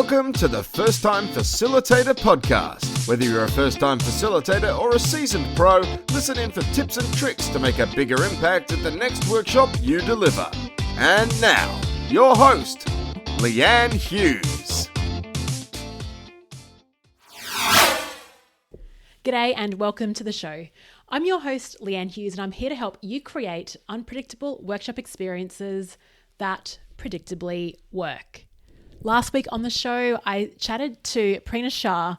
Welcome to the First Time Facilitator podcast. Whether you're a first-time facilitator or a seasoned pro, listen in for tips and tricks to make a bigger impact at the next workshop you deliver. And now, your host, Leanne Hughes. G'day and welcome to the show. I'm your host, Leanne Hughes, and I'm here to help you create unpredictable workshop experiences that predictably work. Last week on the show, I chatted to Prina Shah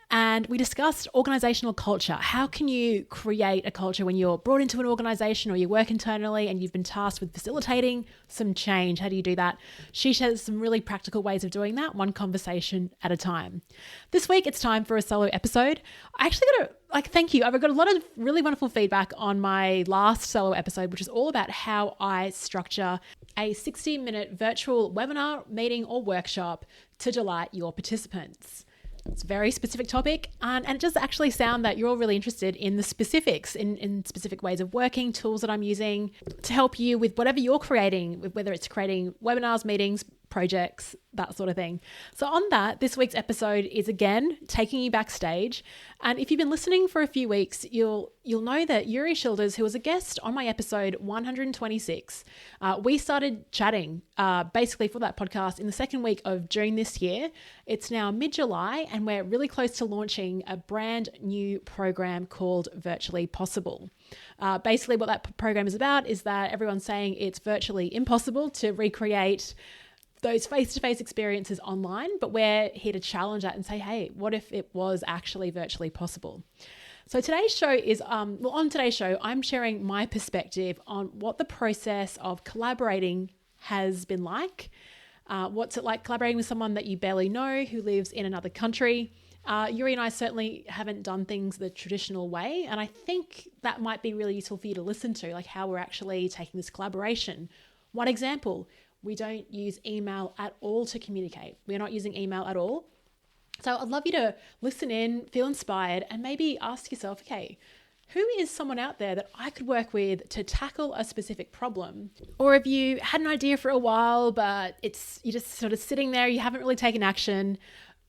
and we discussed organizational culture. How can you create a culture when you're brought into an organization or you work internally and you've been tasked with facilitating some change? How do you do that? She shares some really practical ways of doing that, one conversation at a time. This week, it's time for a solo episode. I actually got to thank you. I've got a lot of really wonderful feedback on my last solo episode, which is all about how I structure a 60-minute virtual webinar, meeting, or workshop to delight your participants. It's a very specific topic, and it does actually sound that you're all really interested in the specifics, in specific ways of working, tools that I'm using to help you with whatever you're creating, whether it's creating webinars, meetings, projects, that sort of thing. So on that, this week's episode is again taking you backstage. And if you've been listening for a few weeks, you'll know that Joeri Schilders, who was a guest on my episode 126, we started chatting basically for that podcast in the second week of June this year. It's now mid-July and we're really close to launching a brand new program called Virtually Possible. Basically what that program is about is that everyone's saying it's virtually impossible to recreate those face-to-face experiences online, but we're here to challenge that and say, hey, what if it was actually virtually possible? So today's show is, on today's show, I'm sharing my perspective on what the process of collaborating has been like. What's it like collaborating with someone that you barely know who lives in another country? Joeri and I certainly haven't done things the traditional way, and I think that might be really useful for you to listen to, like how we're actually taking this collaboration. One example, we don't use email at all to communicate. We're not using email at all. So I'd love you to listen in, feel inspired, and maybe ask yourself, okay, who is someone out there that I could work with to tackle a specific problem? Or if you had an idea for a while, but you're just sort of sitting there, you haven't really taken action,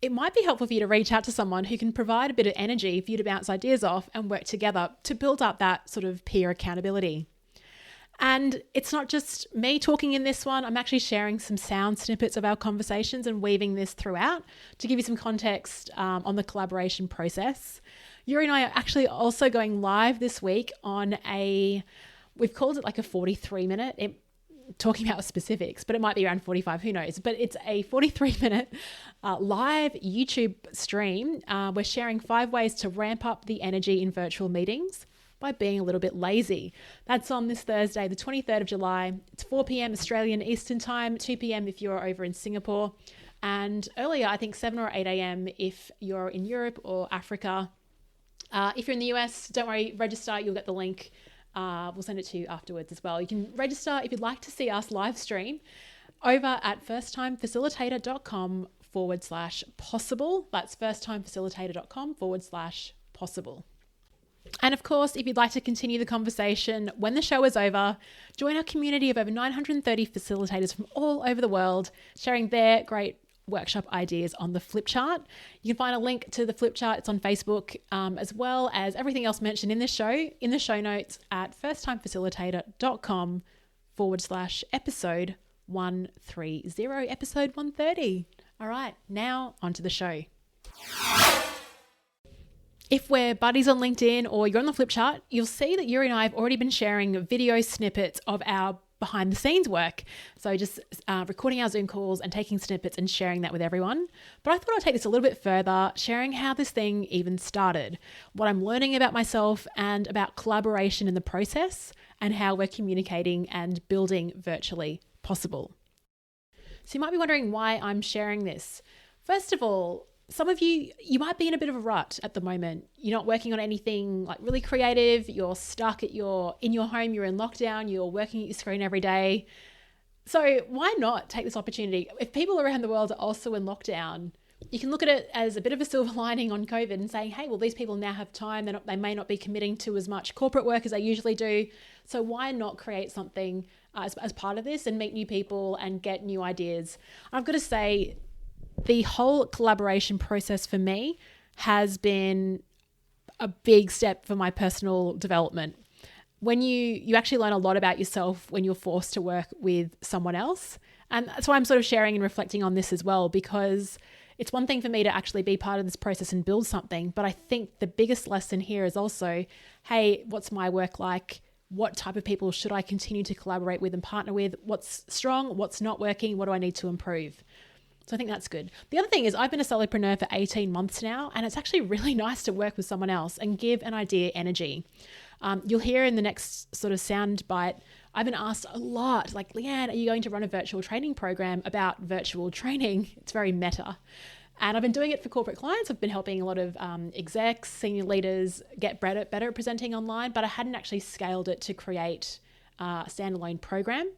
it might be helpful for you to reach out to someone who can provide a bit of energy for you to bounce ideas off and work together to build up that sort of peer accountability. And it's not just me talking in this one. I'm actually sharing some sound snippets of our conversations and weaving this throughout to give you some context on the collaboration process. Joeri and I are actually also going live this week on we've called it like a 43-minute, talking about specifics, but it might be around 45, who knows. But it's a 43-minute live YouTube stream. We're sharing 5 ways to ramp up the energy in virtual meetings by being a little bit lazy. That's on this Thursday, the 23rd of July. It's 4 p.m. Australian Eastern Time, 2 p.m. if you're over in Singapore, and earlier, I think 7 or 8 a.m. if you're in Europe or Africa. If you're in the US, don't worry, register, you'll get the link. We'll send it to you afterwards as well. You can register if you'd like to see us live stream over at firsttimefacilitator.com/possible. That's firsttimefacilitator.com/possible. And of course, if you'd like to continue the conversation when the show is over, join our community of over 930 facilitators from all over the world, sharing their great workshop ideas on the flip chart. You can find a link to the flip chart. It's on Facebook, as well as everything else mentioned in the show notes at firsttimefacilitator.com/episode 130, episode 130. All right, now onto the show. If we're buddies on LinkedIn or you're on the flip chart, you'll see that Joeri and I have already been sharing video snippets of our behind the scenes work. So just recording our Zoom calls and taking snippets and sharing that with everyone. But I thought I'd take this a little bit further, sharing how this thing even started, what I'm learning about myself and about collaboration in the process and how we're communicating and building virtually possible. So you might be wondering why I'm sharing this. First of all, some of you might be in a bit of a rut at the moment. You're not working on anything like really creative. You're stuck in your home. You're in lockdown. You're working at your screen every day. So why not take this opportunity? If people around the world are also in lockdown, you can look at it as a bit of a silver lining on COVID and saying, hey, well, these people now have time. They may not be committing to as much corporate work as they usually do. So why not create something as part of this and meet new people and get new ideas? I've got to say, the whole collaboration process for me has been a big step for my personal development. When you actually learn a lot about yourself when you're forced to work with someone else. And that's why I'm sort of sharing and reflecting on this as well, because it's one thing for me to actually be part of this process and build something. But I think the biggest lesson here is also, hey, what's my work like? What type of people should I continue to collaborate with and partner with? What's strong? What's not working? What do I need to improve? So I think that's good. The other thing is I've been a solopreneur for 18 months now, and it's actually really nice to work with someone else and give an idea energy. You'll hear in the next sort of sound bite, I've been asked a lot, like, Leanne, are you going to run a virtual training program about virtual training? It's very meta. And I've been doing it for corporate clients. I've been helping a lot of execs, senior leaders get better at presenting online, but I hadn't actually scaled it to create a standalone program.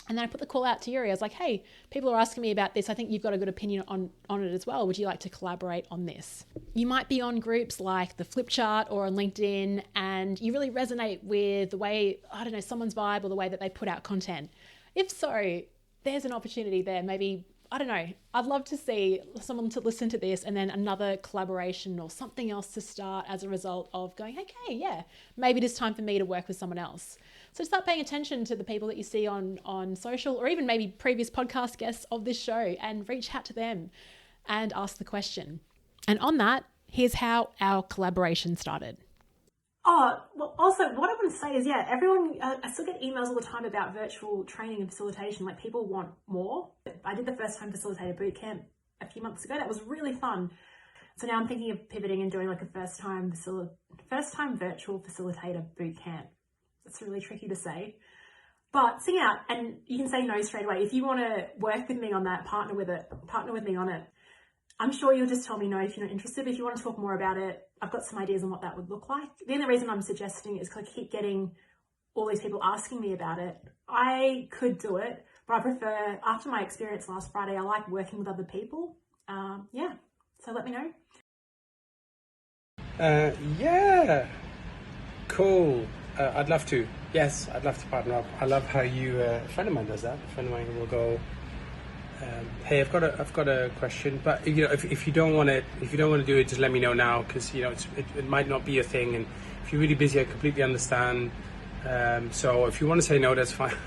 And then I put the call out to Joeri. I was like, hey, people are asking me about this. I think you've got a good opinion on it as well. Would you like to collaborate on this? You might be on groups like the Flip Chart or on LinkedIn, and you really resonate with the way, I don't know, someone's vibe or the way that they put out content. If so, there's an opportunity there. Maybe, I don't know, I'd love to see someone to listen to this and then another collaboration or something else to start as a result of going, okay, yeah, maybe it is time for me to work with someone else. So start paying attention to the people that you see on social, or even maybe previous podcast guests of this show, and reach out to them and ask the question. And on that, here's how our collaboration started. Oh, well, also what I want to say is, yeah, everyone, I still get emails all the time about virtual training and facilitation. Like, people want more. I did the first time facilitator bootcamp a few months ago. That was really fun. So now I'm thinking of pivoting and doing like a first time virtual facilitator bootcamp. It's really tricky to say, but sing out, and you can say no straight away. If you want to work with me on that, partner with me on it. I'm sure you'll just tell me no if you're not interested. But if you want to talk more about it, I've got some ideas on what that would look like. The only reason I'm suggesting it is because I keep getting all these people asking me about it. I could do it, but I prefer, after my experience last Friday, I like working with other people. Yeah, so let me know. Yeah, cool. I'd love to. Yes, I'd love to partner up. I love how a friend of mine does that. A friend of mine will go, hey, I've got a question, but if you don't want to do it, just let me know now, because it might not be a thing, and if you're really busy, I completely understand. So if you want to say no, that's fine.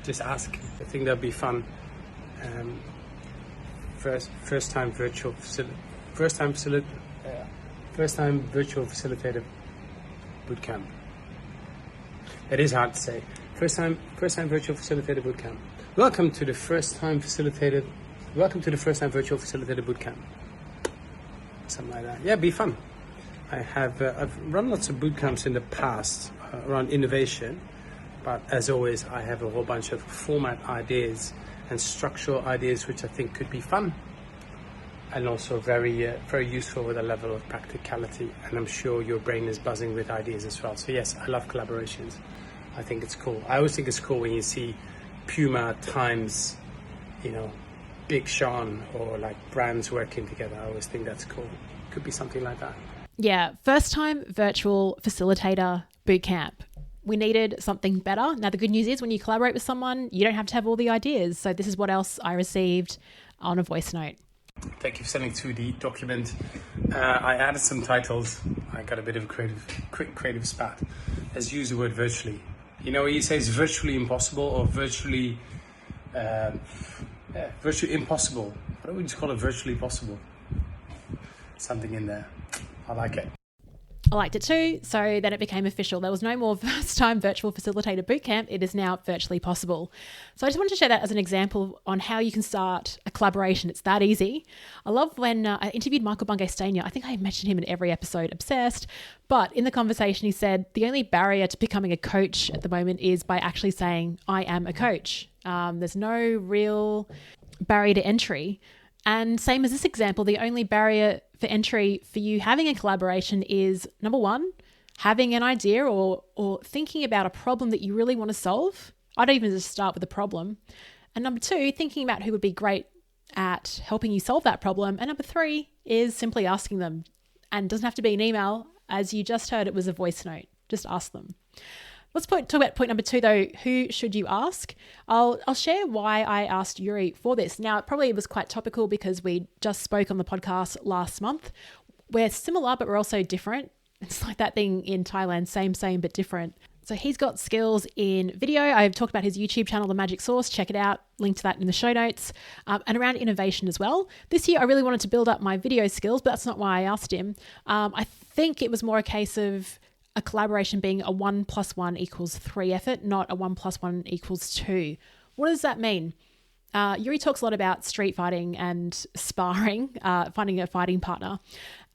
Just ask. I think that'll be fun. First time virtual facilitator bootcamp. It is hard to say. First time virtual facilitator bootcamp. Welcome to the first time virtual facilitator bootcamp. Something like that. Yeah, be fun. I've run lots of bootcamps in the past around innovation, but as always, I have a whole bunch of format ideas and structural ideas which I think could be fun, and also very useful with a level of practicality. And I'm sure your brain is buzzing with ideas as well. So yes, I love collaborations. I think it's cool. I always think it's cool when you see Puma times, Big Sean, or like brands working together. I always think that's cool. Could be something like that. Yeah, first time virtual facilitator bootcamp. We needed something better. Now, the good news is when you collaborate with someone, you don't have to have all the ideas. So this is what else I received on a voice note. Thank you for sending through the document. I added some titles. I got a bit of a quick creative spat. Let's use the word virtually. You say it's virtually impossible or virtually impossible. Why don't we just call it virtually possible? Something in there. I like it. I liked it too. So then it became official. There was no more first time virtual facilitator bootcamp. It is now virtually possible. So I just wanted to share that as an example on how you can start a collaboration. It's that easy. I love when I interviewed Michael Bungay-Stanier. I think I mentioned him in every episode, obsessed. But in the conversation, he said the only barrier to becoming a coach at the moment is by actually saying, I am a coach. There's no real barrier to entry. And same as this example, the only barrier for entry for you having a collaboration is, number one, having an idea or thinking about a problem that you really want to solve. I'd even just start with the problem. And number two, thinking about who would be great at helping you solve that problem. And number three is simply asking them. And it doesn't have to be an email. As you just heard, it was a voice note. Just ask them. Let's talk about point number 2 though. Who should you ask? I'll share why I asked Joeri for this. Now, it probably was quite topical because we just spoke on the podcast last month. We're similar, but we're also different. It's like that thing in Thailand, same, but different. So he's got skills in video. I've talked about his YouTube channel, The Magic Source. Check it out. Link to that in the show notes. And around innovation as well. This year, I really wanted to build up my video skills, but that's not why I asked him. I think it was more a case of a collaboration being a 1 + 1 = 3 effort, not a 1 + 1 = 2. What does that mean? Joeri talks a lot about street fighting and sparring, finding a fighting partner.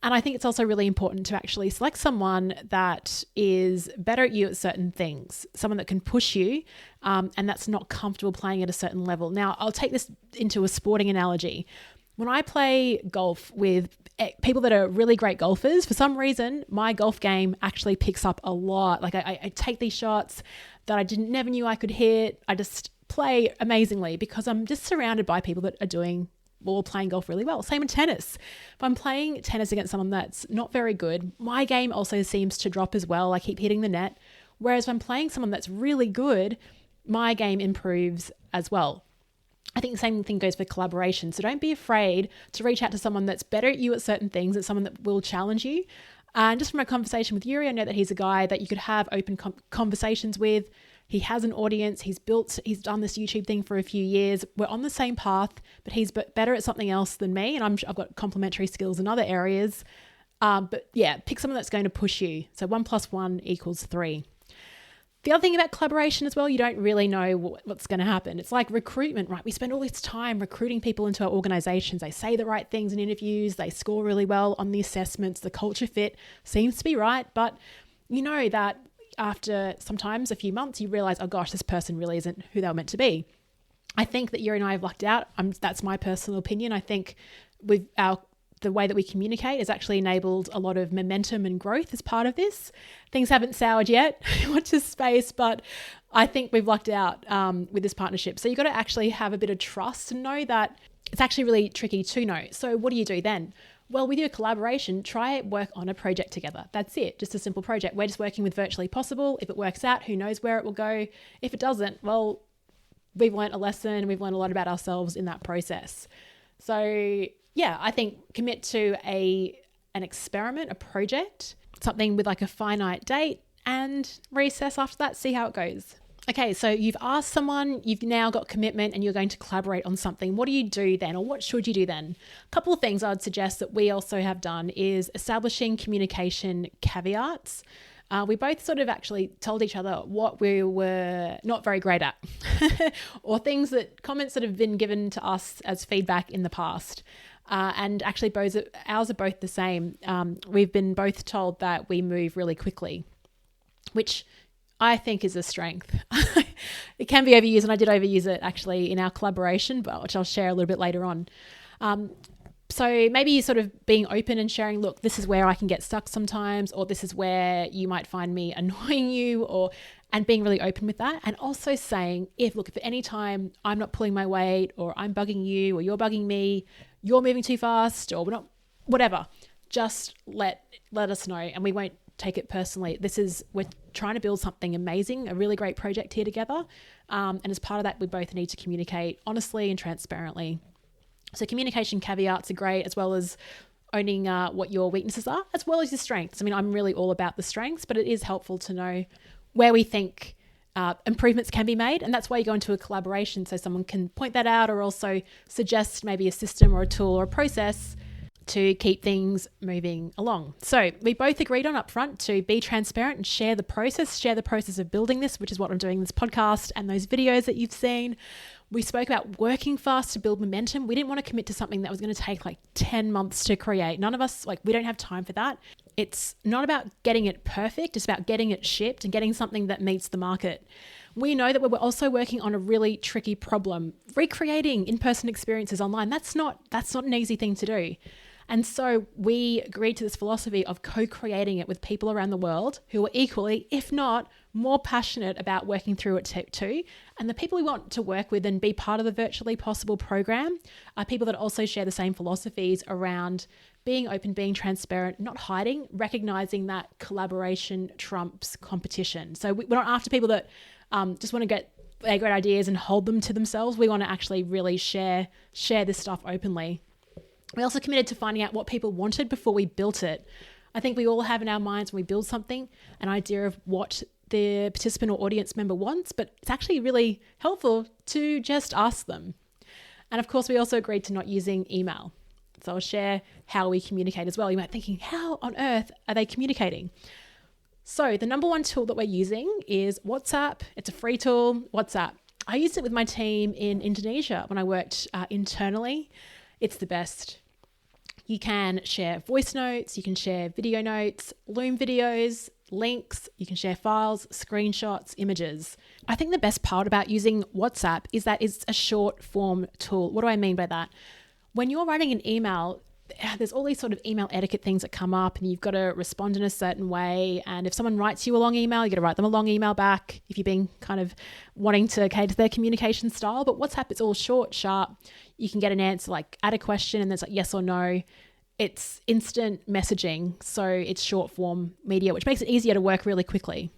And I think it's also really important to actually select someone that is better at you at certain things, someone that can push you and that's not comfortable playing at a certain level. Now, I'll take this into a sporting analogy. When I play golf with people that are really great golfers, for some reason, my golf game actually picks up a lot. Like I take these shots that I never knew I could hit. I just play amazingly because I'm just surrounded by people that are doing or playing golf really well. Same in tennis. If I'm playing tennis against someone that's not very good, my game also seems to drop as well. I keep hitting the net. Whereas if I'm playing someone that's really good, my game improves as well. I think the same thing goes for collaboration. So don't be afraid to reach out to someone that's better at you at certain things, and someone that will challenge you. And just from a conversation with Joeri, I know that he's a guy that you could have open conversations with. He has an audience. He's done this YouTube thing for a few years. We're on the same path, but he's better at something else than me. And I've got complementary skills in other areas. But yeah, pick someone that's going to push you. So 1 + 1 = 3. The other thing about collaboration as well, you don't really know what's going to happen. It's like recruitment, right? We spend all this time recruiting people into our organizations. They say the right things in interviews. They score really well on the assessments. The culture fit seems to be right. But you know that after sometimes a few months, you realize, oh gosh, this person really isn't who they were meant to be. I think that Joeri and I have lucked out. That's my personal opinion. I think the way that we communicate has actually enabled a lot of momentum and growth as part of this. Things haven't soured yet, watch this space, but I think we've lucked out with this partnership. So you've got to actually have a bit of trust and know that it's actually really tricky to know. So what do you do then? Well, with your collaboration, try work on a project together. That's it. Just a simple project. We're just working with Virtually Possible. If it works out, who knows where it will go. If it doesn't, well, we've learned a lesson. We've learned a lot about ourselves in that process. So yeah, I think commit to an experiment, a project, something with like a finite date, and reassess after that, see how it goes. Okay, so you've asked someone, you've now got commitment, and you're going to collaborate on something. What do you do then, or what should you do then? A couple of things I would suggest that we also have done is establishing communication caveats. We both sort of actually told each other what we were not very great at or comments that have been given to us as feedback in the past. And actually ours are both the same. We've been both told that we move really quickly, which I think is a strength. It can be overused, and I did overuse it actually in our collaboration, but which I'll share a little bit later on. So maybe sort of being open and sharing, look, this is where I can get stuck sometimes, or this is where you might find me annoying you, and being really open with that. And also saying, if at any time I'm not pulling my weight, or I'm bugging you, or you're bugging me, you're moving too fast, or we're not, whatever, just let us know, and we won't take it personally. We're trying to build something amazing, a really great project here together. And as part of that, we both need to communicate honestly and transparently. So communication caveats are great, as well as owning what your weaknesses are, as well as your strengths. I mean, I'm really all about the strengths, but it is helpful to know where we think improvements can be made. And that's why you go into a collaboration, so someone can point that out, or also suggest maybe a system or a tool or a process to keep things moving along. So we both agreed on upfront to be transparent and share the process of building this, which is what I'm doing in this podcast and those videos that you've seen. We spoke about working fast to build momentum. We didn't want to commit to something that was going to take like 10 months to create. None of us, we don't have time for that. It's not about getting it perfect. It's about getting it shipped and getting something that meets the market. We know that we're also working on a really tricky problem. Recreating in-person experiences online, that's not an easy thing to do. And so we agreed to this philosophy of co-creating it with people around the world who are equally, if not more passionate about working through it too. And the people we want to work with and be part of the Virtually Possible program are people that also share the same philosophies around being open, being transparent, not hiding, recognizing that collaboration trumps competition. So we're not after people that just want to get great ideas and hold them to themselves. We want to actually really share this stuff openly. We also committed to finding out what people wanted before we built it. I think we all have in our minds when we build something an idea of what the participant or audience member wants, but it's actually really helpful to just ask them. And of course, we also agreed to not using email. So I'll share how we communicate as well. You might be thinking, how on earth are they communicating? So the number one tool that we're using is WhatsApp. It's a free tool, WhatsApp. I used it with my team in Indonesia when I worked internally. It's the best. You can share voice notes, you can share video notes, Loom videos, links, you can share files, screenshots, images. I think the best part about using WhatsApp is that it's a short form tool. What do I mean by that? When you're writing an email, there's all these sort of email etiquette things that come up and you've got to respond in a certain way. And if someone writes you a long email, you got to write them a long email back if you're being kind of wanting to cater to their communication style. But WhatsApp, it's all short, sharp. You can get an answer, like add a question and there's like yes or no. It's instant messaging. So it's short form media, which makes it easier to work really quickly.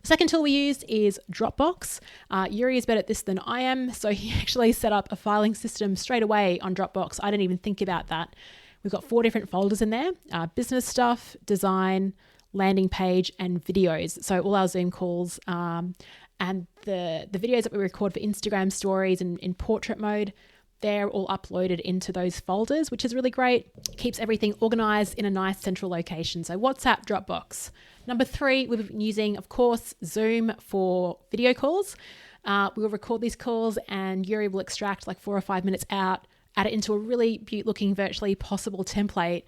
The second tool we used is Dropbox. Joeri is better at this than I am. So he actually set up a filing system straight away on Dropbox. I didn't even think about that. We've got 4 different folders in there, business stuff, design, landing page, and videos. So all our Zoom calls and the videos that we record for Instagram stories and in portrait mode, they're all uploaded into those folders, which is really great. Keeps everything organized in a nice central location. So WhatsApp, Dropbox. Number 3, we've been using, of course, Zoom for video calls. We'll record these calls and Joeri will extract like 4 or 5 minutes out, add it into a really beautiful looking Virtually Possible template,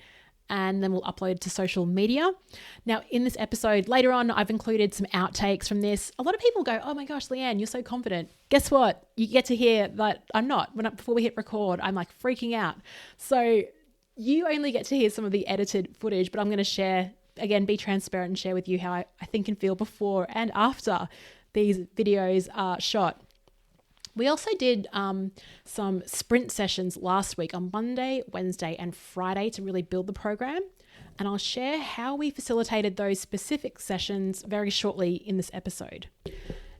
and then we'll upload it to social media. Now, in this episode, later on, I've included some outtakes from this. A lot of people go, oh my gosh, Leanne, you're so confident. Guess what? You get to hear that I'm not. Before we hit record, I'm like freaking out. So you only get to hear some of the edited footage, but I'm going to share, again, be transparent and share with you how I think and feel before and after these videos are shot. We also did some sprint sessions last week on Monday, Wednesday, and Friday to really build the program. And I'll share how we facilitated those specific sessions very shortly in this episode.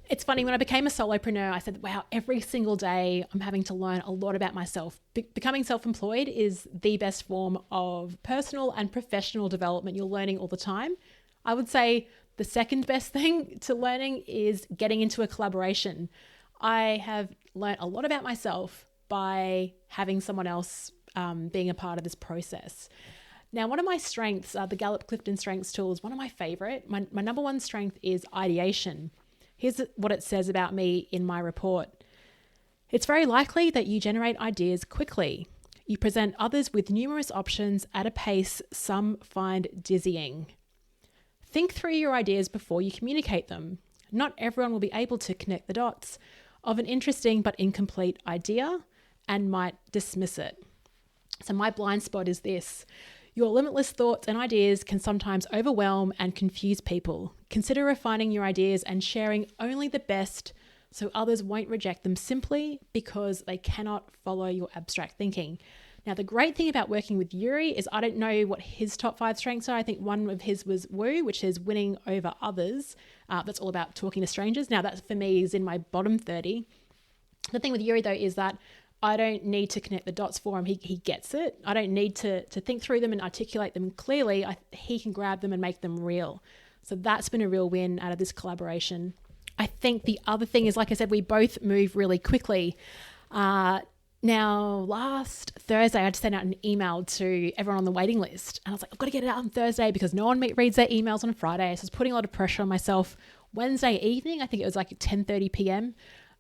It's funny, when I became a solopreneur, I said, wow, every single day I'm having to learn a lot about myself. Becoming self-employed is the best form of personal and professional development. You're learning all the time. I would say the second best thing to learning is getting into a collaboration. I have learned a lot about myself by having someone else being a part of this process. Now, one of my strengths, the Gallup-Clifton Strengths tool, is one of my favorite. My number one strength is ideation. Here's what it says about me in my report. It's very likely that you generate ideas quickly. You present others with numerous options at a pace some find dizzying. Think through your ideas before you communicate them. Not everyone will be able to connect the dots of an interesting but incomplete idea and might dismiss it. So my blind spot is this. Your limitless thoughts and ideas can sometimes overwhelm and confuse people. Consider refining your ideas and sharing only the best so others won't reject them simply because they cannot follow your abstract thinking. Now, the great thing about working with Joeri is I don't know what his top 5 strengths are. I think one of his was woo, which is winning over others. That's all about talking to strangers. Now, that for me is in my bottom 30. The thing with Joeri, though, is that I don't need to connect the dots for him. He gets it. I don't need to think through them and articulate them clearly. He can grab them and make them real. So that's been a real win out of this collaboration. I think the other thing is, like I said, we both move really quickly. Now, last Thursday, I had to send out an email to everyone on the waiting list. And I was like, I've got to get it out on Thursday because no one reads their emails on Friday. So I was putting a lot of pressure on myself. Wednesday evening, I think it was like 10:30 p.m.,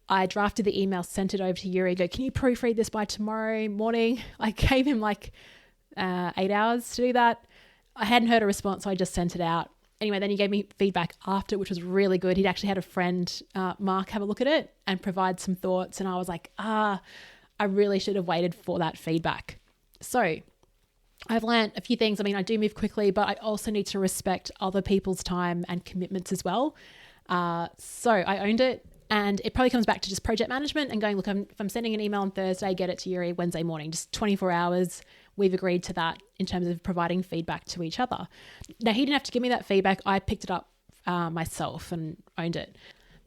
I drafted the email, sent it over to Joeri, go, can you proofread this by tomorrow morning? I gave him like 8 hours to do that. I hadn't heard a response, so I just sent it out. Anyway, then he gave me feedback after, which was really good. He'd actually had a friend, Mark, have a look at it and provide some thoughts. And I was like, I really should have waited for that feedback. So I've learned a few things. I mean, I do move quickly, but I also need to respect other people's time and commitments as well. So I owned it, and it probably comes back to just project management and going, look, if I'm sending an email on Thursday, get it to Joeri Wednesday morning, just 24 hours. We've agreed to that in terms of providing feedback to each other. Now, he didn't have to give me that feedback. I picked it up myself and owned it.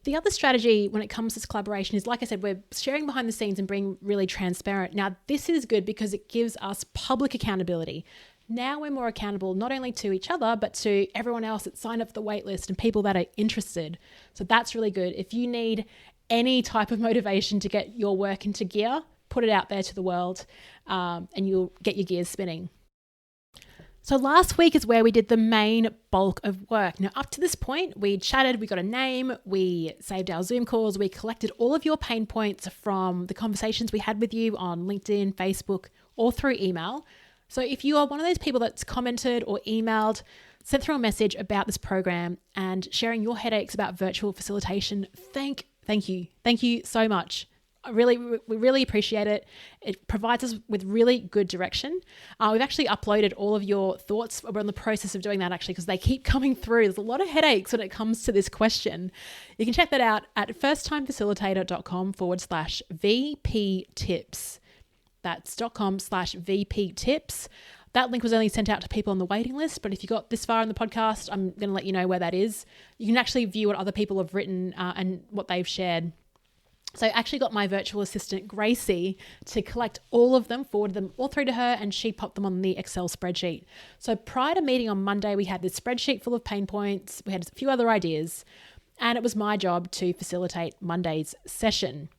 The other strategy when it comes to this collaboration is, like I said, we're sharing behind the scenes and being really transparent. Now, this is good because it gives us public accountability. Now we're more accountable not only to each other, but to everyone else that signed up for the waitlist and people that are interested. So that's really good. If you need any type of motivation to get your work into gear, put it out there to the world, and you'll get your gears spinning. So last week is where we did the main bulk of work. Now, up to this point, we chatted, we got a name, we saved our Zoom calls, we collected all of your pain points from the conversations we had with you on LinkedIn, Facebook, or through email. So if you are one of those people that's commented or emailed, sent through a message about this program and sharing your headaches about virtual facilitation, thank you. Thank you so much. We really appreciate it. It provides us with really good direction. We've actually uploaded all of your thoughts. We're in the process of doing that actually because they keep coming through. There's a lot of headaches when it comes to this question. You can check that out at firsttimefacilitator.com/VP tips. That's .com/VP tips. That link was only sent out to people on the waiting list, but if you got this far in the podcast, I'm going to let you know where that is. You can actually view what other people have written and what they've shared. So I actually got my virtual assistant, Gracie, to collect all of them, forward them all through to her, and she popped them on the Excel spreadsheet. So prior to meeting on Monday, we had this spreadsheet full of pain points. We had a few other ideas, and it was my job to facilitate Monday's session.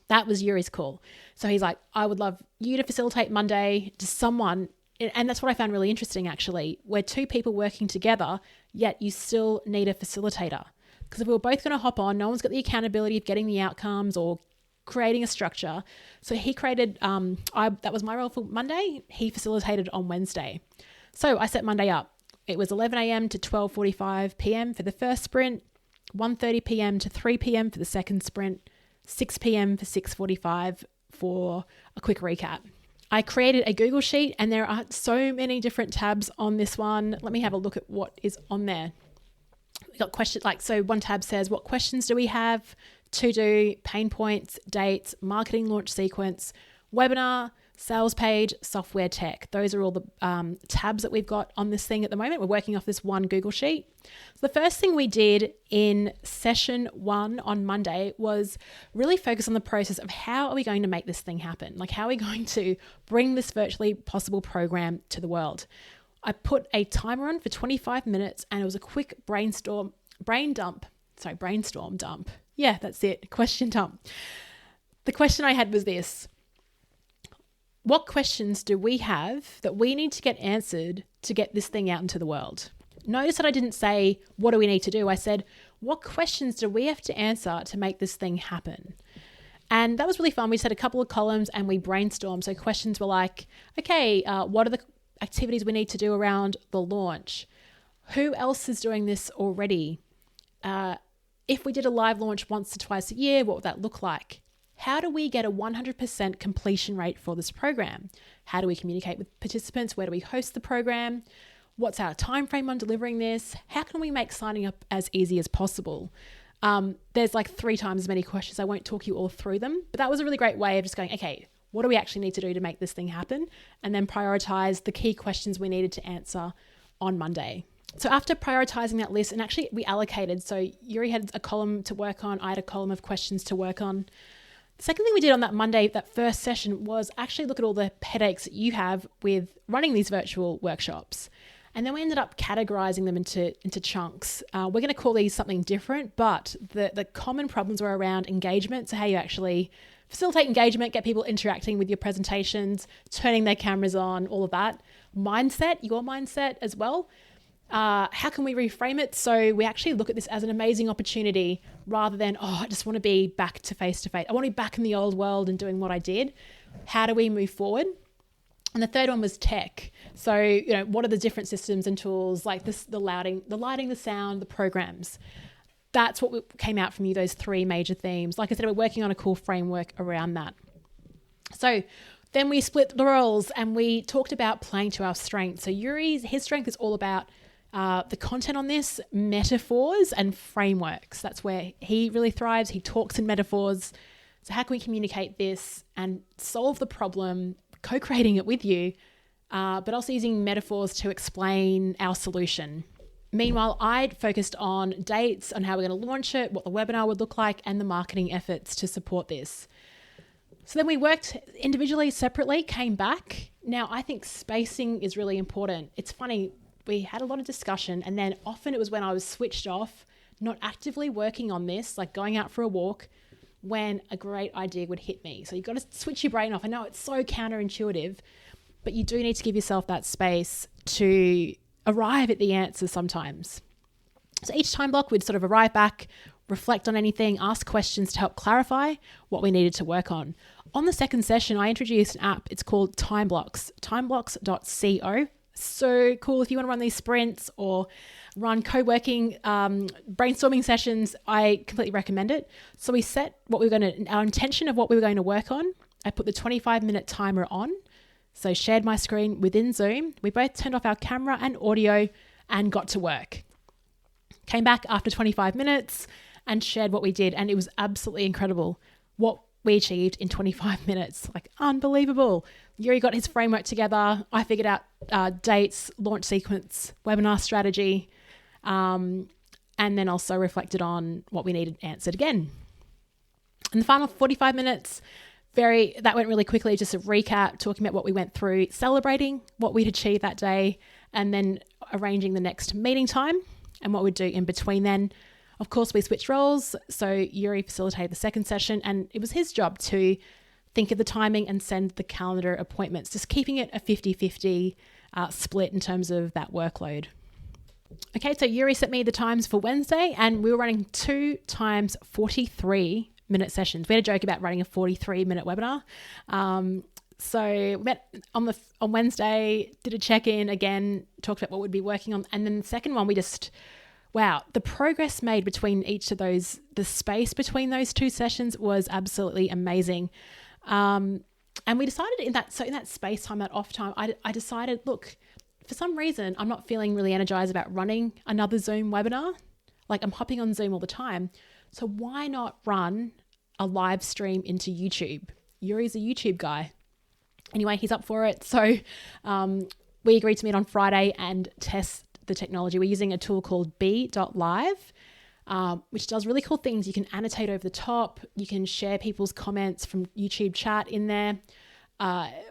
That was Joeri's call. So he's like, I would love you to facilitate Monday to someone. And that's what I found really interesting, actually. We're two people working together, yet you still need a facilitator. Because if we were both going to hop on, no one's got the accountability of getting the outcomes or creating a structure. So he created, that was my role for Monday. He facilitated on Wednesday. So I set Monday up. It was 11 a.m. to 12:45 p.m. for the first sprint, 1:30 p.m. to 3 p.m. for the second sprint, 6 p.m. for 6:45 for a quick recap. I created a Google Sheet, and there are so many different tabs on this one. Let me have a look at what is on there. We got questions so one tab says, what questions do we have? To do, pain points, dates, marketing launch sequence, webinar, sales page, software tech. Those are all the tabs that we've got on this thing at the moment. We're working off this one Google Sheet. So the first thing we did in session 1 on Monday was really focus on the process of how are we going to make this thing happen? Like, how are we going to bring this virtually possible program to the world? I put a timer on for 25 minutes, and it was a quick brainstorm dump. Yeah, that's it. Question dump. The question I had was this: what questions do we have that we need to get answered to get this thing out into the world? Notice that I didn't say, what do we need to do? I said, what questions do we have to answer to make this thing happen? And that was really fun. We just had a couple of columns and we brainstormed. So questions were like, okay, what are the activities we need to do around the launch? Who else is doing this already? If we did a live launch once or twice a year, what would that look like? How do we get a 100% completion rate for this program? How do we communicate with participants? Where do we host the program? What's our time frame on delivering this? How can we make signing up as easy as possible? There's like 3 times as many questions. I won't talk you all through them, but that was a really great way of just going, okay, what do we actually need to do to make this thing happen? And then prioritize the key questions we needed to answer on Monday. So after prioritizing that list, and actually we allocated, so Joeri had a column to work on, I had a column of questions to work on. The second thing we did on that Monday, that first session, was actually look at all the headaches that you have with running these virtual workshops. And then we ended up categorizing them into chunks. We're going to call these something different, but the common problems were around engagement. So how you actually facilitate engagement, get people interacting with your presentations, turning their cameras on, all of that. Mindset, your mindset as well. How can we reframe it? So we actually look at this as an amazing opportunity rather than, I just want to be back to face-to-face. I want to be back in the old world and doing what I did. How do we move forward? And the third one was tech. So, what are the different systems and tools like this, the lighting, the sound, the programs? That's what came out from you, those 3 major themes. Like I said, we're working on a cool framework around that. So Then we split the roles and we talked about playing to our strengths. So his strength is all about the content on this, metaphors and frameworks. That's where he really thrives. He talks in metaphors. So how can we communicate this and solve the problem, co-creating it with you, but also using metaphors to explain our solution. Meanwhile, I'd focused on dates, on how we're going to launch it, what the webinar would look like, and the marketing efforts to support this. So then we worked individually, separately, came back. Now, I think spacing is really important. It's funny, we had a lot of discussion, and then often it was when I was switched off, not actively working on this, like going out for a walk, when a great idea would hit me. So you've got to switch your brain off. I know it's so counterintuitive, but you do need to give yourself that space to arrive at the answer sometimes. So each time block, we'd sort of arrive back, reflect on anything, ask questions to help clarify what we needed to work on. On the second session, I introduced an app. It's called Time Blocks, timeblocks.co. So cool. If you want to run these sprints or run co-working brainstorming sessions, I completely recommend it. So we set our intention of what we were going to work on. I put the 25-minute timer on. So shared my screen within Zoom. We both turned off our camera and audio and got to work. Came back after 25 minutes and shared what we did. And it was absolutely incredible what we achieved in 25 minutes. Like, unbelievable. Joeri got his framework together. I figured out dates, launch sequence, webinar strategy, and then also reflected on what we needed answered again. In the final 45 minutes, that went really quickly, just a recap, talking about what we went through, celebrating what we'd achieved that day, and then arranging the next meeting time and what we'd do in between then. Of course, we switched roles. So Joeri facilitated the second session, and it was his job to think of the timing and send the calendar appointments, just keeping it a 50-50 split in terms of that workload. Okay, so Joeri sent me the times for Wednesday, and we were running 2 times 43-minute sessions. We had a joke about running a 43-minute webinar. So we met on Wednesday, did a check-in again, talked about what we'd be working on. And then the second one, wow, the progress made between each of those, the space between those 2 sessions was absolutely amazing. And we decided in that space time, that off time, I decided, look, for some reason, I'm not feeling really energized about running another Zoom webinar. Like, I'm hopping on Zoom all the time. So why not run a live stream into YouTube? Joeri's a YouTube guy. Anyway, he's up for it. So we agreed to meet on Friday and test the technology. We're using a tool called b.live, which does really cool things. You can annotate over the top. You can share people's comments from YouTube chat in there.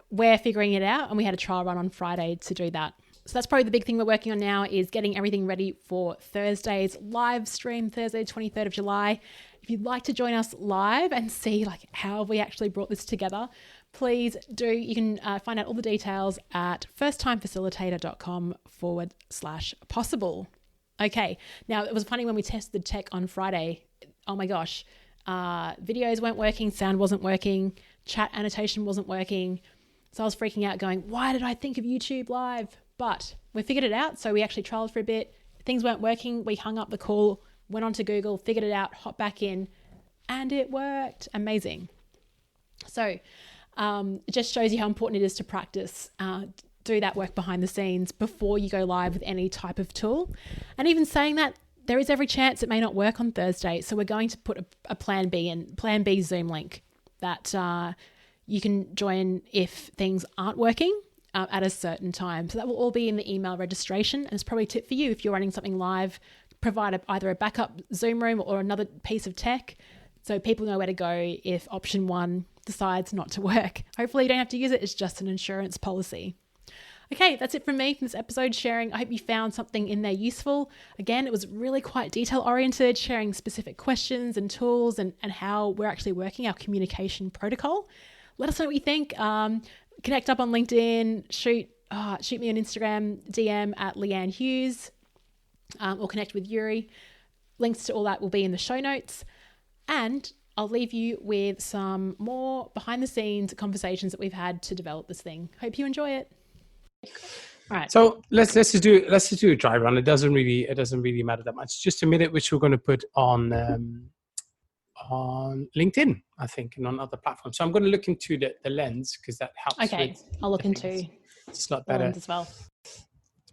We're figuring it out, and we had a trial run on Friday to do that. So that's probably the big thing we're working on now, is getting everything ready for Thursday's live stream, Thursday, 23rd of July. If you'd like to join us live and see how we actually brought this together, please do. You can find out all the details at firsttimefacilitator.com/possible. Okay. Now, it was funny when we tested tech on Friday. Oh my gosh. Videos weren't working. Sound wasn't working. Chat annotation wasn't working. So I was freaking out going, why did I think of YouTube Live? But we figured it out. So we actually trialed for a bit. Things weren't working. We hung up the call, went on to Google, figured it out, hopped back in, and it worked. Amazing. So it just shows you how important it is to practice, do that work behind the scenes before you go live with any type of tool. And even saying that, there is every chance it may not work on Thursday. So we're going to put a plan B in, plan B Zoom link that you can join if things aren't working at a certain time. So that will all be in the email registration. And it's probably a tip for you if you're running something live, provide either a backup Zoom room or another piece of tech so people know where to go if option 1 decides not to work. Hopefully you don't have to use it. It's just an insurance policy. Okay, that's it from me from this episode sharing. I hope you found something in there useful. Again, it was really quite detail oriented, sharing specific questions and tools and how we're actually working our communication protocol. Let us know what you think. Connect up on LinkedIn, shoot me on Instagram, DM at Leanne Hughes, or connect with Joeri. Links to all that will be in the show notes. And I'll leave you with some more behind the scenes conversations that we've had to develop this thing. Hope you enjoy it. All right. So let's just do a dry run. It doesn't really matter that much. Just a minute, which we're going to put on on LinkedIn, I think, and on other platforms. So I'm going to look into the lens because that helps. Okay, I'll look into it's a lot the better lens as well.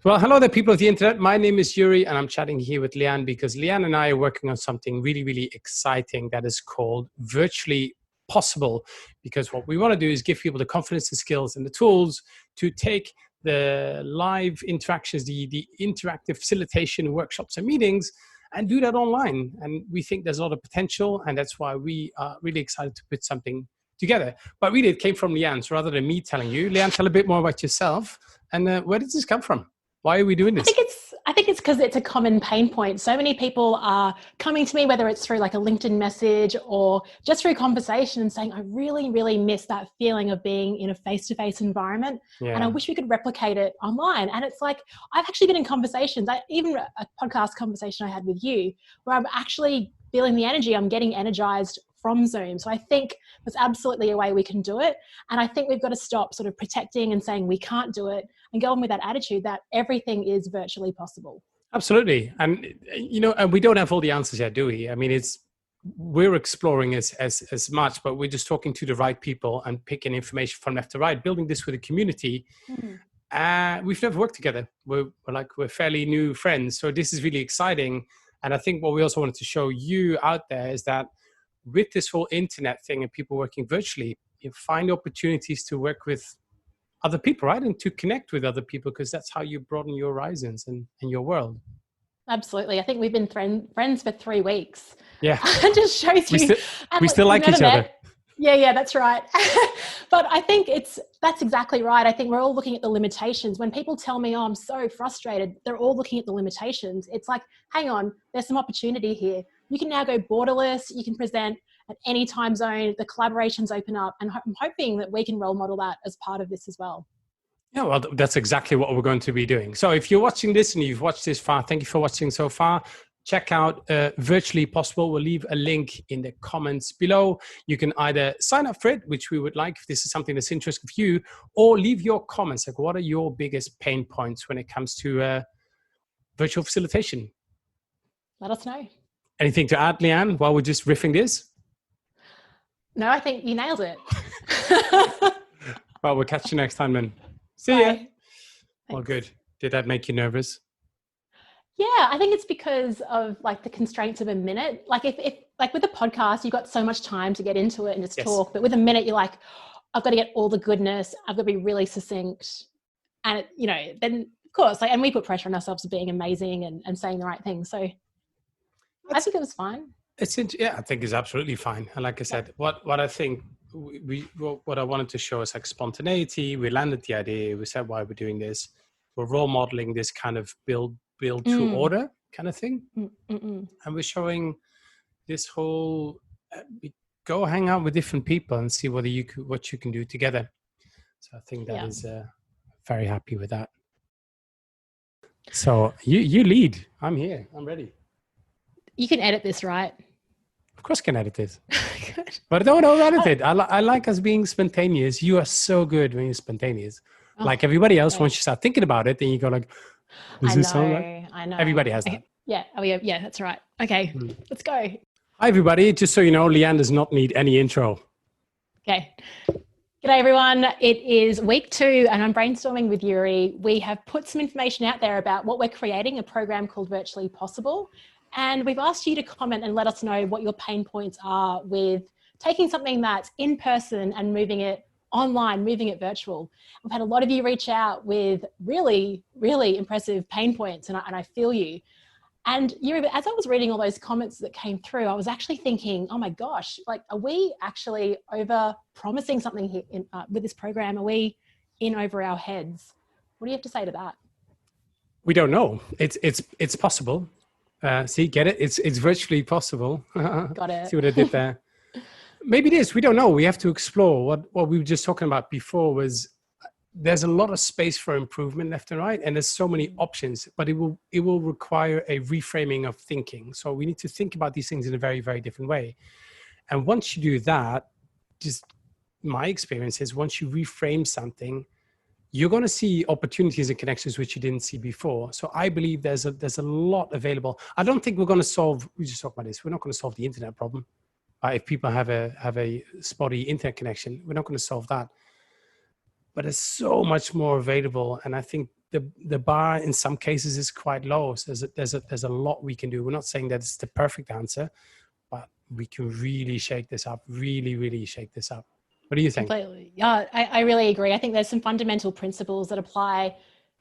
Well, hello there, people of the internet. My name is Joeri, and I'm chatting here with Leanne because Leanne and I are working on something really, really exciting that is called Virtually Possible. Because what we want to do is give people the confidence, the skills, and the tools to take the live interactions, the interactive facilitation workshops and meetings, and do that online. And we think there's a lot of potential, and that's why we are really excited to put something together. But really, it came from Leanne. So rather than me telling you, Leanne, tell a bit more about yourself. And where did this come from? Why are we doing this? I think it's because it's a common pain point. So many people are coming to me, whether it's through like a LinkedIn message or just through conversation, and saying, I really, really miss that feeling of being in a face-to-face environment. Yeah. And I wish we could replicate it online. And it's like, I've actually been in conversations, even a podcast conversation I had with you, where I'm actually feeling the energy. I'm getting energized from Zoom. So I think there's absolutely a way we can do it. And I think we've got to stop sort of protecting and saying we can't do it, and go on with that attitude that everything is virtually possible. Absolutely. And, and we don't have all the answers yet, do we? I mean, we're exploring as much, but we're just talking to the right people and picking information from left to right, building this with a community. We've never worked together. We're fairly new friends. So this is really exciting. And I think what we also wanted to show you out there is that with this whole internet thing and people working virtually, you find opportunities to work with other people, right? And to connect with other people, because that's how you broaden your horizons and your world. Absolutely. I think we've been friends for 3 weeks. Yeah. It just shows you. We still like each other. Yeah, that's right. But I think that's exactly right. I think we're all looking at the limitations. When people tell me, oh, I'm so frustrated, they're all looking at the limitations. It's like, hang on, there's some opportunity here. You can now go borderless. You can present at any time zone. The collaborations open up. And I'm hoping that we can role model that as part of this as well. Yeah, well, that's exactly what we're going to be doing. So if you're watching this and you've watched this far, thank you for watching so far. Check out Virtually Possible. We'll leave a link in the comments below. You can either sign up for it, which we would like if this is something that's interesting for you, or leave your comments. Like, what are your biggest pain points when it comes to virtual facilitation? Let us know. Anything to add, Leanne, while we're just riffing this? No, I think you nailed it. Well, we'll catch you next time then. See ya. Well, good. Did that make you nervous? Yeah, I think it's because of like the constraints of a minute. Like if like with a podcast, you've got so much time to get into it and just talk. But with a minute, you're like, I've got to get all the goodness. I've got to be really succinct. And, then of course, and we put pressure on ourselves of being amazing and saying the right thing. So I think it was fine. I think it's absolutely fine. And like I said, what I think what I wanted to show is like spontaneity. We landed the idea. We said why we're doing this. We're role modeling this kind of build to order kind of thing. And we're showing this whole go hang out with different people and see what you can do together. So I think that is very happy with that. So you lead. I'm here. I'm ready. You can edit this, right? Of course I can edit this. Good. But don't edit it. I like us being spontaneous. You are so good when you're spontaneous. Like everybody else, once you start thinking about it, then you go like, does this sound right? I know. Everybody has that. Okay. Yeah. Oh, yeah, that's right. Okay, let's go. Hi, everybody. Just so you know, Leanne does not need any intro. Okay. G'day, everyone. It is week 2, and I'm brainstorming with Joeri. We have put some information out there about what we're creating, a program called Virtually Possible. And we've asked you to comment and let us know what your pain points are with taking something that's in person and moving it online, moving it virtual. We've had a lot of you reach out with really, really impressive pain points, and I feel you. And as I was reading all those comments that came through, I was actually thinking, oh my gosh, like, are we actually over promising something here with this program? Are we in over our heads? What do you have to say to that? We don't know. It's possible. See, get it? It's virtually possible. Got it. See what I did there? Maybe it is. We don't know. We have to explore. What we were just talking about before was there's a lot of space for improvement left and right, and there's so many options, but it will require a reframing of thinking. So we need to think about these things in a very, very different way. And once you do that, just my experience is once you reframe something, you're going to see opportunities and connections which you didn't see before. So I believe there's a lot available. I don't think we're going to solve, we just talked about this, we're not going to solve the internet problem. If people have a spotty internet connection, we're not going to solve that. But there's so much more available, and I think the bar in some cases is quite low. So there's a lot we can do. We're not saying that it's the perfect answer, but we can really shake this up. Really shake this up. What do you think? Completely. Yeah, I really agree. I think there's some fundamental principles that apply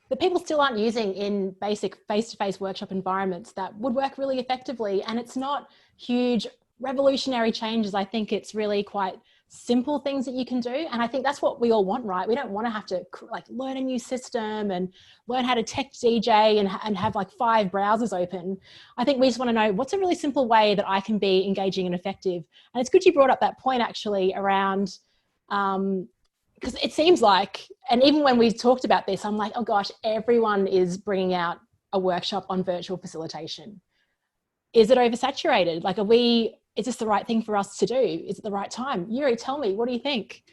that people still aren't using in basic face-to-face workshop environments that would work really effectively. And it's not huge revolutionary changes. I think it's really quite simple things that you can do. And I think that's what we all want, right? We don't want to have to like learn a new system and learn how to tech DJ and have like 5 browsers open. I think we just want to know what's a really simple way that I can be engaging and effective. And it's good you brought up that point actually around, because it seems like, and even when we talked about this, I'm like, oh gosh, everyone is bringing out a workshop on virtual facilitation. Is it oversaturated? Like, is this the right thing for us to do? Is it the right time? Joeri, tell me, what do you think?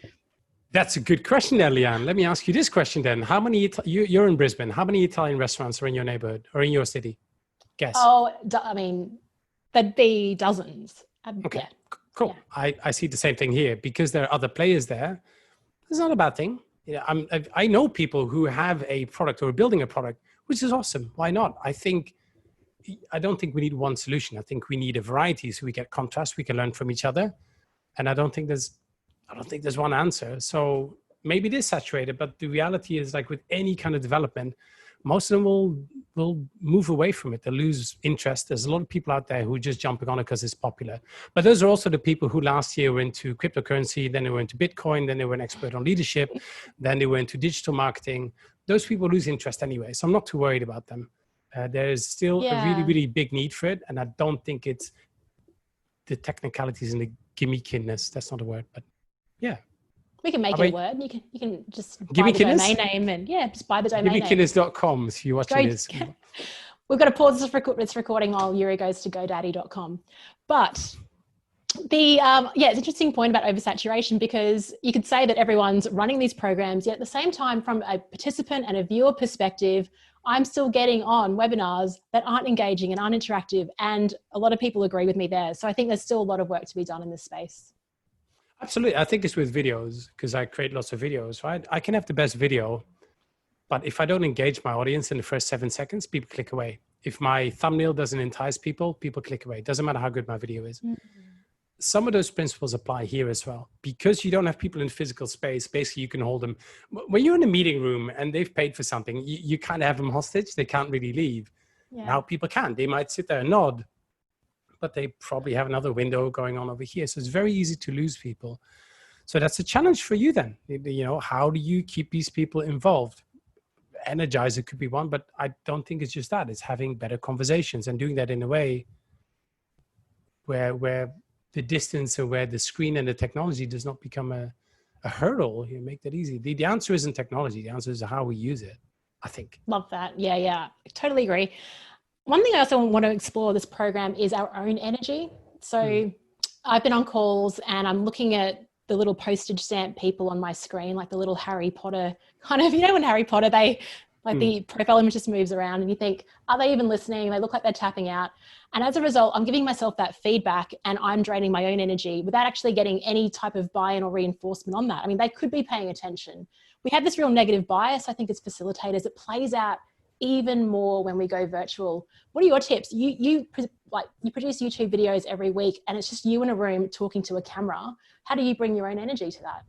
That's a good question there, Leanne. Let me ask you this question then. How many, you're in Brisbane, how many Italian restaurants are in your neighborhood or in your city? Guess. Oh, I mean, there'd be dozens. Okay, Yeah. cool. Yeah. I see the same thing here. Because there are other players there, it's not a bad thing. I know people who have a product or are building a product, which is awesome. Why not? I don't think we need one solution. I think we need a variety so we get contrast, we can learn from each other. And I don't think there's one answer. So maybe it is saturated, but the reality is, like with any kind of development, most of them will move away from it. They'll lose interest. There's a lot of people out there who are just jumping on it because it's popular. But those are also the people who last year were into cryptocurrency, then they were into Bitcoin, then they were an expert on leadership, then they were into digital marketing. Those people lose interest anyway. So I'm not too worried about them. There's still a really big need for it. And I don't think it's the technicalities and the gimmickiness. That's not a word, but yeah. We can make it a word. You can just buy the Gimmickiness? domain name and just buy the domain name. Gimmickiness.com if you're watching this. We've got to pause this recording while Joeri goes to GoDaddy.com. But it's an interesting point about oversaturation, because you could say that everyone's running these programs, yet at the same time, from a participant and a viewer perspective, I'm still getting on webinars that aren't engaging and aren't interactive. And a lot of people agree with me there. So I think there's still a lot of work to be done in this space. Absolutely. I think it's with videos, because I create lots of videos, right? I can have the best video, but if I don't engage my audience in the first 7 seconds, people click away. If my thumbnail doesn't entice people, people click away. It doesn't matter how good my video is. Mm-hmm. Some of those principles apply here as well. Because you don't have people in physical space, basically you can hold them. When you're in a meeting room and they've paid for something, you kind of have them hostage. They can't really leave. Yeah. Now people can. They might sit there and nod, but they probably have another window going on over here. So it's very easy to lose people. So that's a challenge for you then. You know, how do you keep these people involved? Energizer could be one, but I don't think it's just that. It's having better conversations and doing that in a way where the distance and where the screen and the technology does not become a hurdle. You make that easy. The answer isn't technology. The answer is how we use it, I think. Love that. Yeah. I totally agree. One thing I also want to explore this program is our own energy. So I've been on calls and I'm looking at the little postage stamp people on my screen, like the little Harry Potter kind of, when Harry Potter, the profile image just moves around and you think, are they even listening? They look like they're tapping out. And as a result, I'm giving myself that feedback and I'm draining my own energy without actually getting any type of buy-in or reinforcement on that. I mean, they could be paying attention. We have this real negative bias, I think, as facilitators. It plays out even more when we go virtual. What are your tips? You produce YouTube videos every week and it's just you in a room talking to a camera. How do you bring your own energy to that?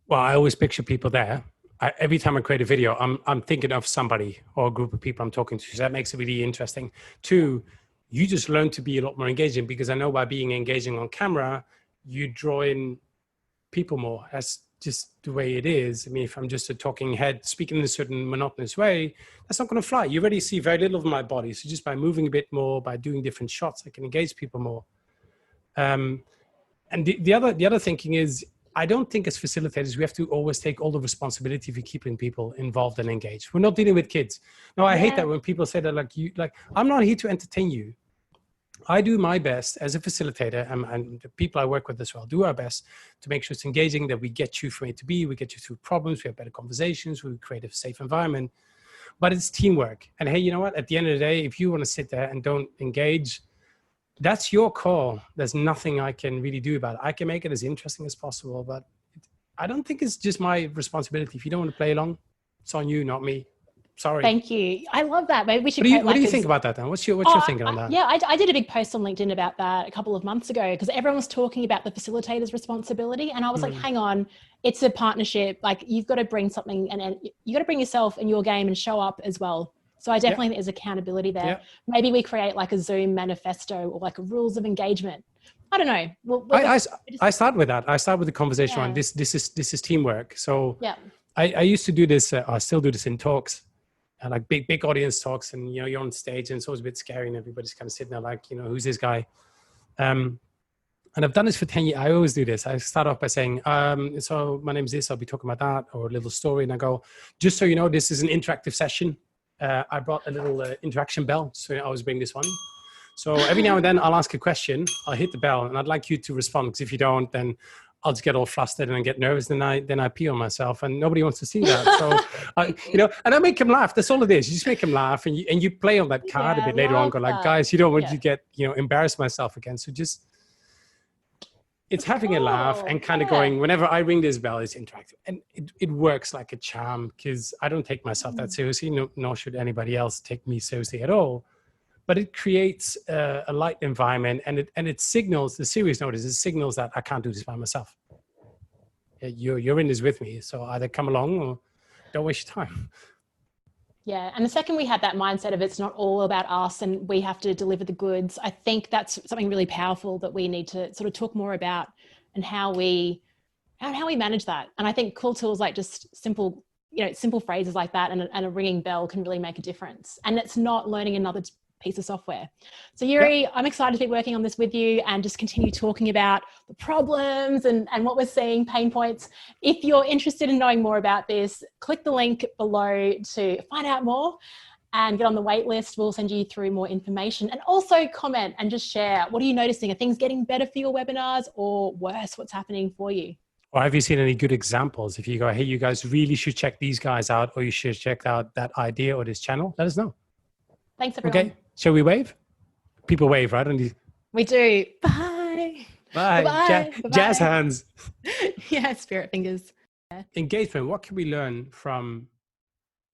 Well, I always picture people there. Every time I create a video, I'm thinking of somebody or a group of people I'm talking to. So that makes it really interesting. 2, you just learn to be a lot more engaging, because I know by being engaging on camera, you draw in people more. That's just the way it is. I mean, if I'm just a talking head speaking in a certain monotonous way, that's not going to fly. You already see very little of my body. So just by moving a bit more, by doing different shots, I can engage people more. And the other thinking is, I don't think as facilitators, we have to always take all the responsibility for keeping people involved and engaged. We're not dealing with kids. No, I hate that when people say that, I'm not here to entertain you. I do my best as a facilitator, and the people I work with as well do our best to make sure it's engaging, that we get you from A to B, we get you through problems, we have better conversations, we create a safe environment. But it's teamwork. And hey, you know what? At the end of the day, if you want to sit there and don't engage, that's your call. There's nothing I can really do about it. I can make it as interesting as possible, but I don't think it's just my responsibility. If you don't want to play along, it's on you, not me. Sorry. Thank you. I love that. Maybe we should What do you think about that then? What's your thinking on that? Yeah, I did a big post on LinkedIn about that a couple of months ago because everyone was talking about the facilitator's responsibility. And I was like, hang on, it's a partnership. Like you've got to bring something and you got to bring yourself and your game and show up as well. So I definitely think there's accountability there. Yeah. Maybe we create like a Zoom manifesto or like rules of engagement. I don't know. I start with that. I start with the conversation on this is teamwork. So I used to do this. I still do this in talks. Like big audience talks, and you're on stage and it's always a bit scary and everybody's kind of sitting there like, who's this guy? And I've done this for 10 years. I always do this. I start off by saying, so my name's this, I'll be talking about that, or a little story. And I go, just so you know, this is an interactive session. I brought a little interaction bell. So I always bring this one. So every now and then I'll ask a question, I'll hit the bell, and I'd like you to respond, because if you don't, then I'll just get all flustered and get nervous. Then I pee on myself, and nobody wants to see that. So, and I make them laugh. That's all it is. You just make them laugh, and you play on that card a bit later on. Go like, guys, you don't want to get embarrass myself again. So just it's having a laugh and kind of going. Whenever I ring this bell, it's interactive, and it works like a charm because I don't take myself that seriously. Nor should anybody else take me seriously at all. But it creates a light environment, and it signals, the serious note is it signals that I can't do this by myself. You're in this with me, so either come along or don't waste your time. Yeah, and the second we had that mindset of it's not all about us and we have to deliver the goods, I think that's something really powerful that we need to sort of talk more about, and how we manage that. And I think cool tools like just simple phrases like that and a ringing bell can really make a difference. And it's not learning another piece of software. So Joeri, I'm excited to be working on this with you and just continue talking about the problems and what we're seeing, pain points. If you're interested in knowing more about this, click the link below to find out more and get on the wait list. We'll send you through more information, and also comment and just share. What are you noticing? Are things getting better for your webinars or worse? What's happening for you? Or have you seen any good examples? If you go, hey, you guys really should check these guys out, or you should check out that idea or this channel, let us know. Thanks, everyone. Okay. Shall we wave? People wave, right? We do. Bye. Bye. Bye. Jazz hands. Yeah, spirit fingers. Engagement. What can we learn from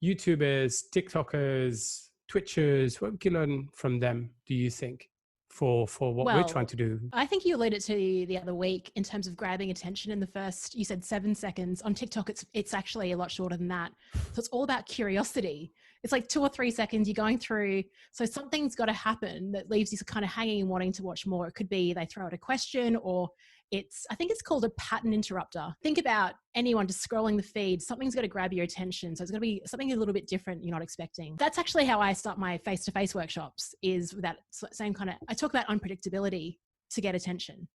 YouTubers, TikTokers, Twitchers? What can we learn from them, do you think, for what we're trying to do? I think you alluded to the other week in terms of grabbing attention in the first, you said 7 seconds. On TikTok, it's actually a lot shorter than that. So it's all about curiosity. It's like 2 or 3 seconds you're going through. So something's got to happen that leaves you kind of hanging and wanting to watch more. It could be they throw out a question, or I think it's called a pattern interrupter. Think about anyone just scrolling the feed. Something's got to grab your attention. So it's going to be something a little bit different you're not expecting. That's actually how I start my face-to-face workshops, is with that same kind of, I talk about unpredictability to get attention.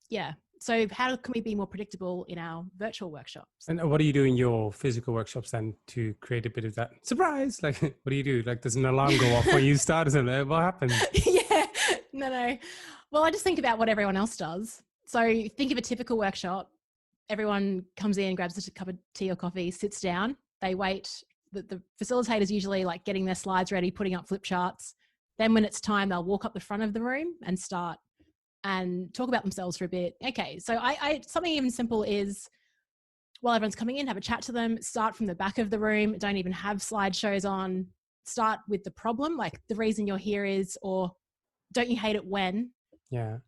Yeah. So how can we be more predictable in our virtual workshops? And what do you do in your physical workshops then to create a bit of that surprise? Like, what do you do? Like, does an alarm go off when you start or something? What happens? Yeah, no. Well, I just think about what everyone else does. So think of a typical workshop. Everyone comes in, grabs a cup of tea or coffee, sits down. They wait. The facilitator's usually like getting their slides ready, putting up flip charts. Then when it's time, they'll walk up the front of the room and start and talk about themselves for a bit. Okay, so I something even simple is, while everyone's coming in, have a chat to them, start from the back of the room, don't even have slideshows on, start with the problem, like the reason you're here is, or don't you hate it when? Yeah.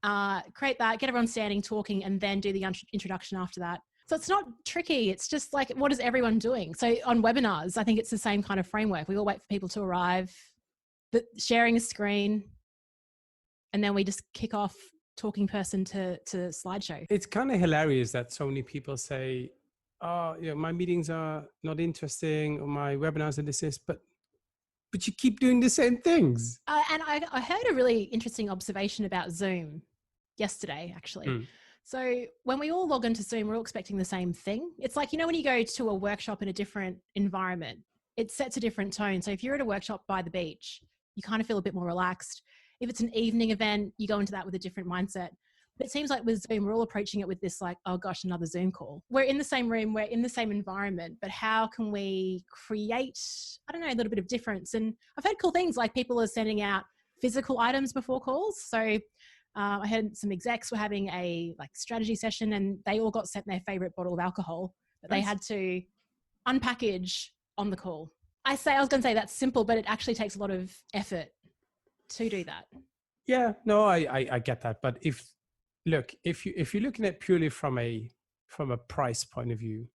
Create that, get everyone standing, talking, and then do the introduction after that. So it's not tricky. It's just like, what is everyone doing? So on webinars, I think it's the same kind of framework. We all wait for people to arrive, but sharing a screen, and then we just kick off talking person to slideshow. It's kind of hilarious that so many people say, oh, my meetings are not interesting, or my webinars are this, but you keep doing the same things. And I heard a really interesting observation about Zoom yesterday, actually. So when we all log into Zoom, we're all expecting the same thing. It's like, when you go to a workshop in a different environment, it sets a different tone. So if you're at a workshop by the beach, you kind of feel a bit more relaxed. If it's an evening event, you go into that with a different mindset. But it seems like with Zoom, we're all approaching it with this like, oh gosh, another Zoom call. We're in the same room, we're in the same environment, but how can we create, a little bit of difference? And I've heard cool things like people are sending out physical items before calls. So I had some execs were having a like strategy session, and they all got sent their favorite bottle of alcohol that they had to unpackage on the call. I was going to say that's simple, but it actually takes a lot of effort to do that. Yeah, no, I get that. But if you're looking at purely from a price point of view,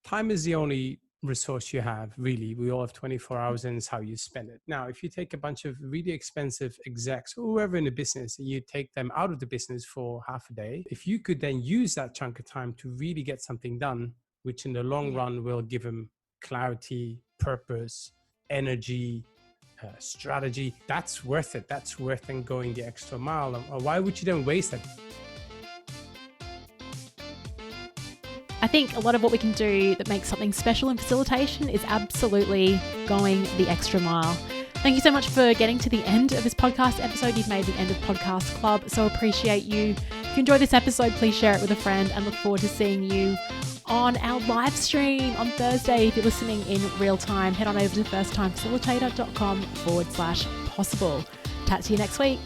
time is the only resource you have, really. We all have 24 hours, and it's how you spend it. Now, if you take a bunch of really expensive execs or whoever in the business, and you take them out of the business for half a day, if you could then use that chunk of time to really get something done, which in the long run will give them clarity, purpose, energy, strategy, that's worth it. That's worth then going the extra mile. Why would you then waste it? I think a lot of what we can do that makes something special in facilitation is absolutely going the extra mile. Thank you so much for getting to the end of this podcast episode. You've made the end of Podcast Club, so appreciate you. If you enjoyed this episode, please share it with a friend, and look forward to seeing you on our live stream on Thursday. If you're listening in real time, head on over to firsttimefacilitator.com/possible. Chat to you next week.